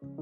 Hello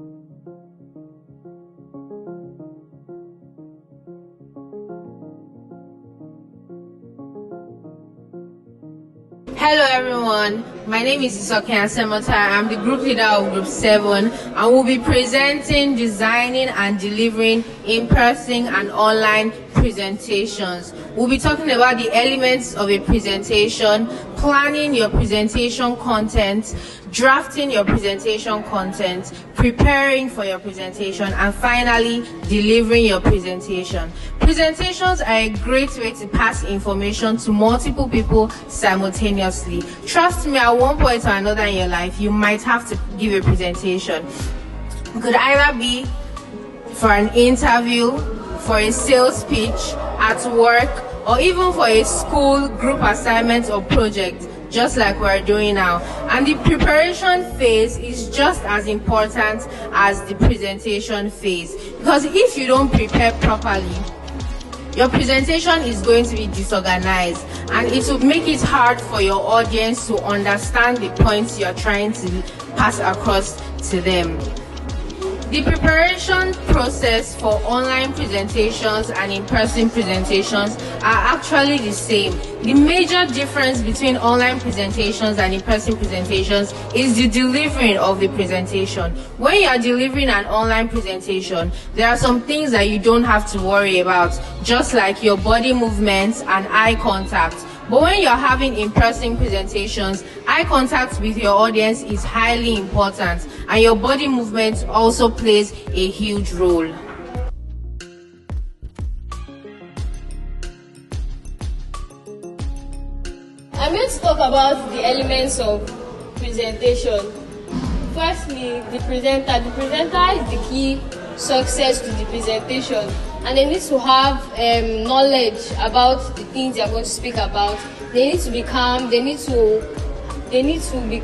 everyone, my name is Isoken Asemota. I'm the group leader of Group 7 and will be presenting, designing and delivering in-person and online presentations. We'll be talking about the elements of a presentation, planning your presentation content, drafting your presentation content, preparing for your presentation, and finally delivering your presentation. Presentations are a great way to pass information to multiple people simultaneously. Trust me, at one point or another in your life, you might have to give a presentation. It could either be for an interview, for a sales pitch, at work, or even for a school group assignment or project, just like we're doing now. And the preparation phase is just as important as the presentation phase, because if you don't prepare properly, your presentation is going to be disorganized and it will make it hard for your audience to understand the points you're trying to pass across to them. The preparation process for online presentations and in-person presentations are actually the same. The major difference between online presentations and in-person presentations is the delivering of the presentation. When you are delivering an online presentation, there are some things that you don't have to worry about, just like your body movements and eye contact. But when you're having in-person presentations, eye contact with your audience is highly important, and your body movement also plays a huge role. I'm going to talk about the elements of presentation. Firstly, the presenter. The presenter is the key success to the presentation, and they need to have knowledge about the things they are going to speak about. They need to be calm, they need to be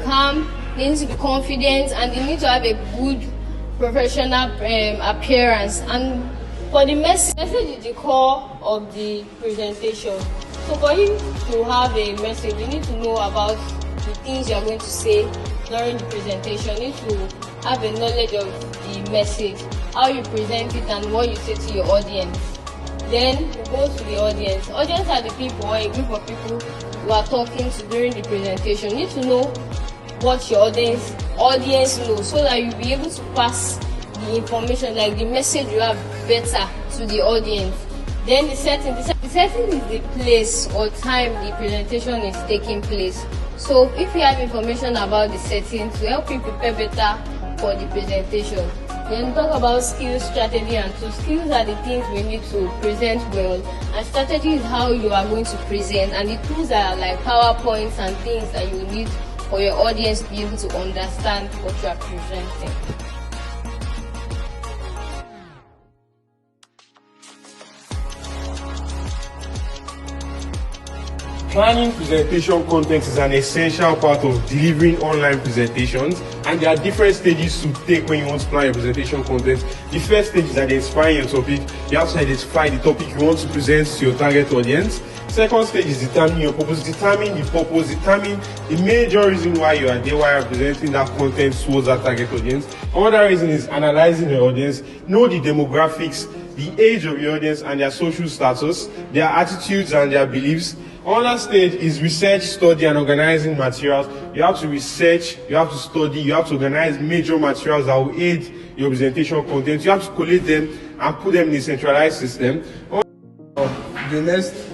confident, and they need to have a good professional appearance. And for the message is the core of the presentation. So for you to have a message, you need to know about the things you are going to say during the presentation. You need to have a knowledge of the message, how you present it, and what you say to your audience. Then you go to the audience. Audience are the people, or a group of people you are talking to during the presentation. You need to know what your audience knows, so that you'll be able to pass the information, like the message you have, better to the audience. Then the setting. The setting is the place or time the presentation is taking place. So if you have information about the setting to help you prepare better for the presentation. Then talk about skills, strategy, and tools. Skills are the things we need to present well, and strategy is how you are going to present, and the tools are like PowerPoints and things that you need for your audience to be able to understand what you are presenting. Planning presentation content is an essential part of delivering online presentations, and there are different stages to take when you want to plan your presentation content. The first stage is identifying your topic. You have to identify the topic you want to present to your target audience. Second stage is determining your purpose. Determine the purpose, determine the major reason why you are there, why you are presenting that content towards that target audience. Another reason is analyzing your audience. Know the demographics, the age of your audience and their social status, their attitudes and their beliefs. Another stage is research, study, and organizing materials. You have to research, you have to study, you have to organize major materials that will aid your presentation content. You have to collate them and put them in a centralized system. The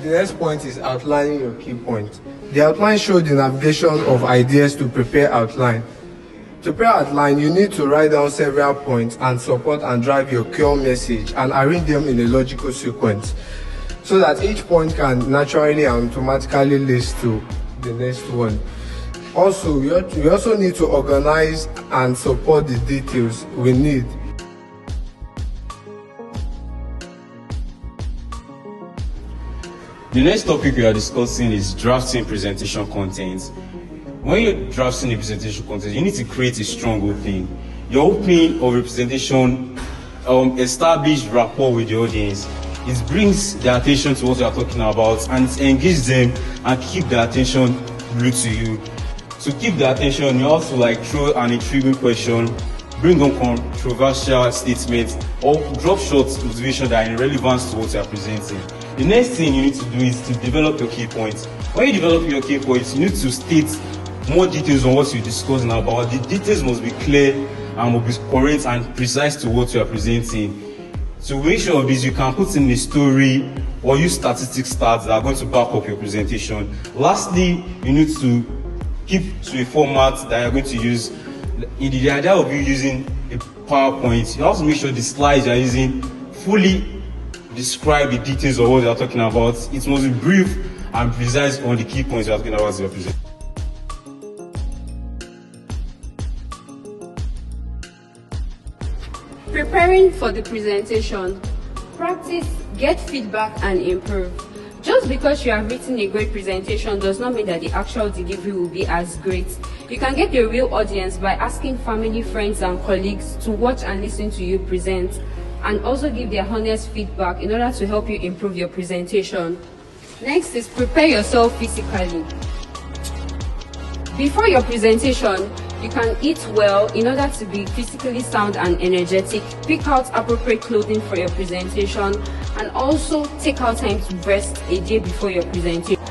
next point is outlining your key points. The outline shows the navigation of ideas to prepare outline. To prepare outline, you need to write down several points and support and drive your core message and arrange them in a logical sequence, so that each point can naturally and automatically lead to the next one. Also, you also need to organize and support the details we need. The next topic we are discussing is drafting presentation content. When you're drafting a presentation content, you need to create a strong opening. Your opening of a presentation establish rapport with the audience. It brings their attention to what you are talking about, and it engages them and keep their attention glued to you. To keep their attention, you have to throw an intriguing question, bring on controversial statements, or drop short motivation that are in relevance to what you are presenting. The next thing you need to do is to develop your key points. When you develop your key points, you need to state more details on what you discuss now, but the details must be clear and must be correct and precise to what you are presenting. To make sure of this, you can put in a story or use statistic stats that are going to back up your presentation. Lastly, you need to keep to a format that you're going to use. In the idea of you using a PowerPoint, you have to make sure the slides you're using fully describe the details of what you're talking about. It must be brief and precise on the key points you're talking about in your presentation. Preparing for the presentation. Practice, get feedback, and improve. Just because you have written a great presentation does not mean that the actual delivery will be as great. You can get the real audience by asking family, friends, and colleagues to watch and listen to you present, and also give their honest feedback in order to help you improve your presentation. Next is prepare yourself physically. Before your presentation, you can eat well in order to be physically sound and energetic. Pick out appropriate clothing for your presentation, and also take out time to rest a day before your presentation.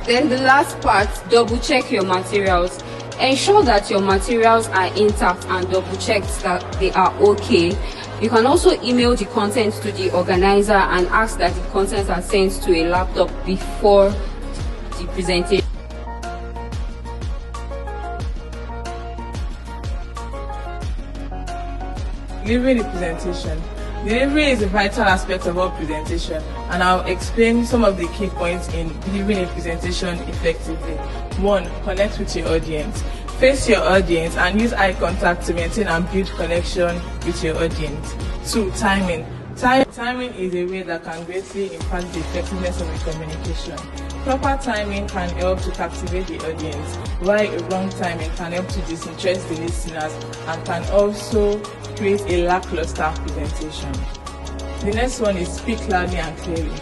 Then the last part, double check your materials. Ensure that your materials are intact and double check that they are okay. You can also email the content to the organizer and ask that the contents are sent to a laptop before the presentation. Delivering the presentation. Delivery is a vital aspect of our presentation, and I'll explain some of the key points in delivering a presentation effectively. 1. Connect with your audience. Face your audience and use eye contact to maintain and build connection with your audience. 2. Timing. Timing is a way that can greatly impact the effectiveness of the communication. Proper timing can help to captivate the audience, while a wrong timing can help to disinterest the listeners and can also create a lackluster presentation. The next one is speak loudly and clearly.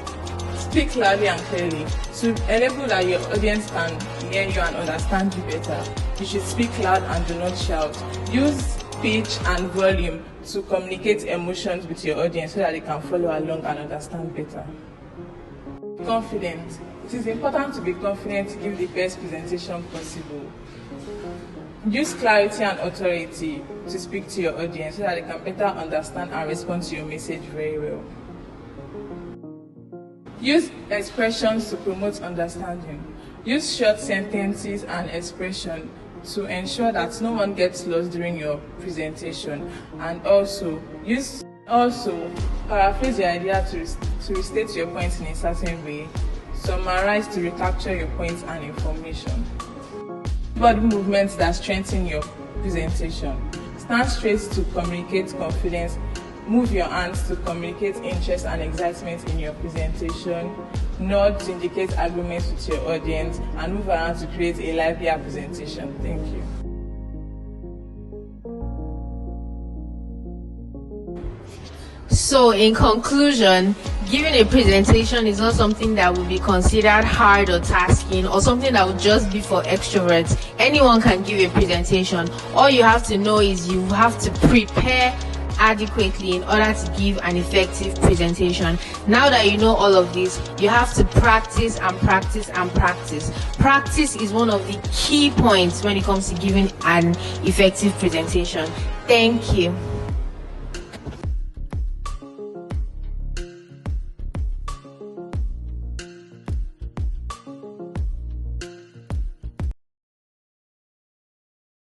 Speak loudly and clearly. To enable that your audience can hear you and understand you better, you should speak loud and do not shout. Use pitch and volume to communicate emotions with your audience so that they can follow along and understand better. Confident. It is important to be confident to give the best presentation possible. Use clarity and authority to speak to your audience so that they can better understand and respond to your message very well. Use expressions to promote understanding. Use short sentences and expressions to ensure that no one gets lost during your presentation, and also paraphrase your idea to restate your points in a certain way. Summarize to recapture your points and information. Body movements that strengthen your presentation. Stand straight to communicate confidence. Move your hands to communicate interest and excitement in your presentation. Nod to indicate agreement with your audience, and move around to create a livelier presentation. Thank you. So in conclusion, giving a presentation is not something that will be considered hard or tasking or something that would just be for extroverts. Anyone can give a presentation. All you have to know is you have to prepare adequately in order to give an effective presentation. Now that you know all of this, you have to practice and practice and practice. Practice is one of the key points when it comes to giving an effective presentation. Thank you.